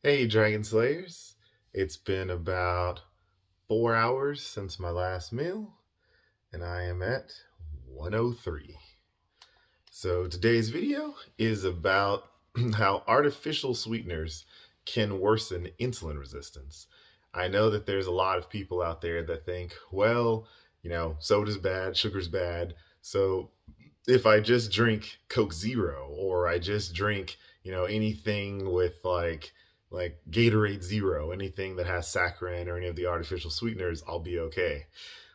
Hey, Dragon Slayers. It's been about 4 hours since my last meal, and I am at 103. So today's video is about how artificial sweeteners can worsen insulin resistance. I know that there's a lot of people out there that think, well, soda's bad, sugar's bad. So if I just drink Coke Zero or I just drink, anything with like Gatorade Zero, anything that has saccharin or any of the artificial sweeteners, I'll be okay.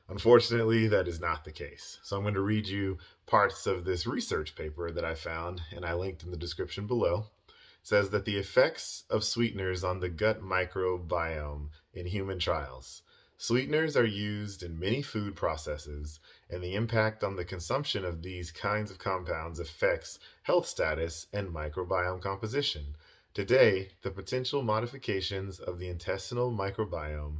Unfortunately, that is not the case. So I'm going to read you parts of this research paper that I found and I linked in the description below. It says that the effects of sweeteners on the gut microbiome in human trials. Sweeteners are used in many food processes, and the impact on the consumption of these kinds of compounds affects health status and microbiome composition. Today, the potential modifications of the intestinal microbiome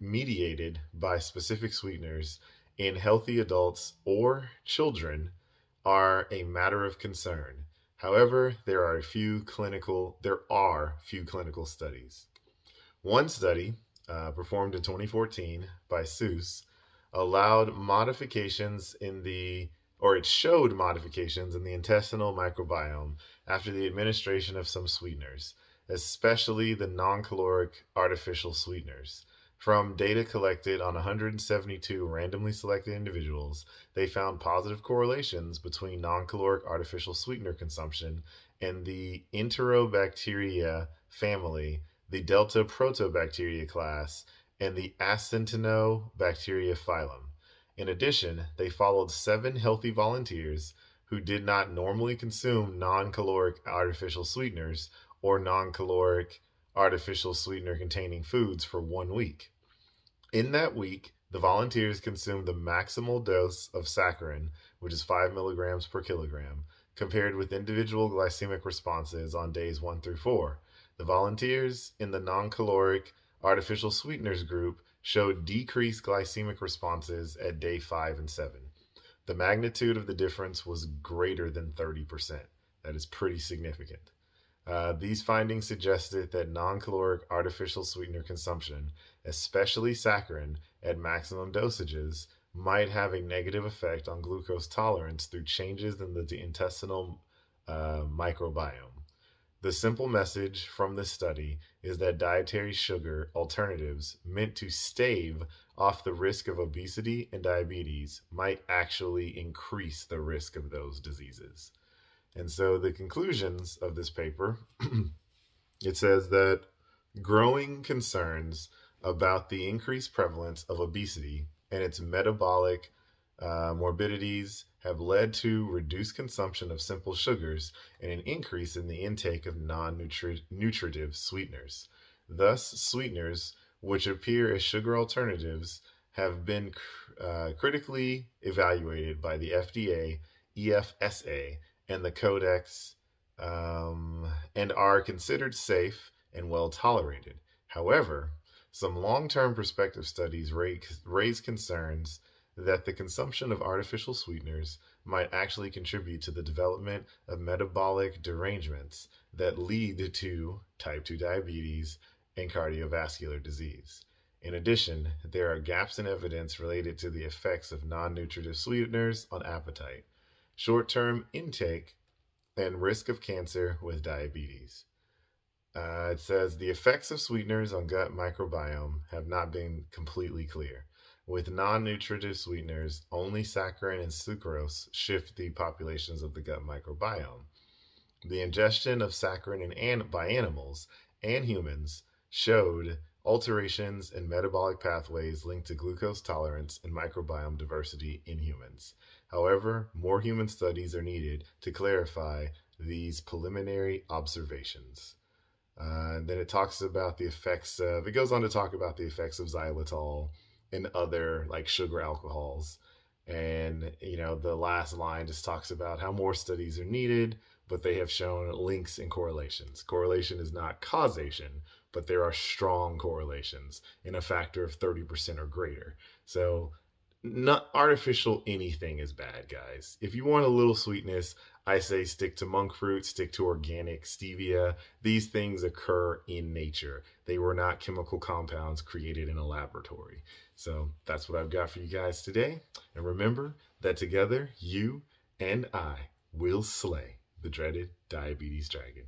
mediated by specific sweeteners in healthy adults or children are a matter of concern. However, there are few clinical studies. One study, performed in 2014 by Seuss, it showed modifications in the intestinal microbiome after the administration of some sweeteners, especially the non-caloric artificial sweeteners. From data collected on 172 randomly selected individuals, they found positive correlations between non-caloric artificial sweetener consumption and the Enterobacteria family, the Delta Protobacteria class, and the Actinobacteria phylum. In addition, they followed 7 healthy volunteers who did not normally consume non-caloric artificial sweeteners or non-caloric artificial sweetener-containing foods for 1 week. In that week, the volunteers consumed the maximal dose of saccharin, which is 5 milligrams per kilogram, compared with individual glycemic responses on days 1 through 4. The volunteers in the non-caloric artificial sweeteners group showed decreased glycemic responses at day 5 and 7. The magnitude of the difference was greater than 30%. That is pretty significant. These findings suggested that non-caloric artificial sweetener consumption, especially saccharin, at maximum dosages, might have a negative effect on glucose tolerance through changes in the intestinal microbiome. The simple message from this study is that dietary sugar alternatives meant to stave off the risk of obesity and diabetes might actually increase the risk of those diseases. And so the conclusions of this paper, it says that growing concerns about the increased prevalence of obesity and its metabolic morbidities have led to reduced consumption of simple sugars and an increase in the intake of non-nutritive sweeteners. Thus, sweeteners, which appear as sugar alternatives, have been critically evaluated by the FDA, EFSA, and the Codex, and are considered safe and well tolerated. However, some long-term prospective studies raise concerns that the consumption of artificial sweeteners might actually contribute to the development of metabolic derangements that lead to type 2 diabetes and cardiovascular disease. In addition, there are gaps in evidence related to the effects of non-nutritive sweeteners on appetite, short-term intake, and risk of cancer with diabetes. It says the effects of sweeteners on gut microbiome have not been completely clear. With non-nutritive sweeteners, only saccharin and sucrose shift the populations of the gut microbiome. The ingestion of saccharin by animals and humans showed alterations in metabolic pathways linked to glucose tolerance and microbiome diversity in humans. However, more human studies are needed to clarify these preliminary observations. Then it talks about it goes on to talk about the effects of xylitol and other like sugar alcohols. And, the last line just talks about how more studies are needed, but they have shown links and correlations. Correlation is not causation, but there are strong correlations in a factor of 30% or greater. So not artificial anything is bad, guys. If you want a little sweetness, I say stick to monk fruit, stick to organic stevia. These things occur in nature. They were not chemical compounds created in a laboratory. So that's what I've got for you guys today. And remember that together, you and I will slay the dreaded diabetes dragon.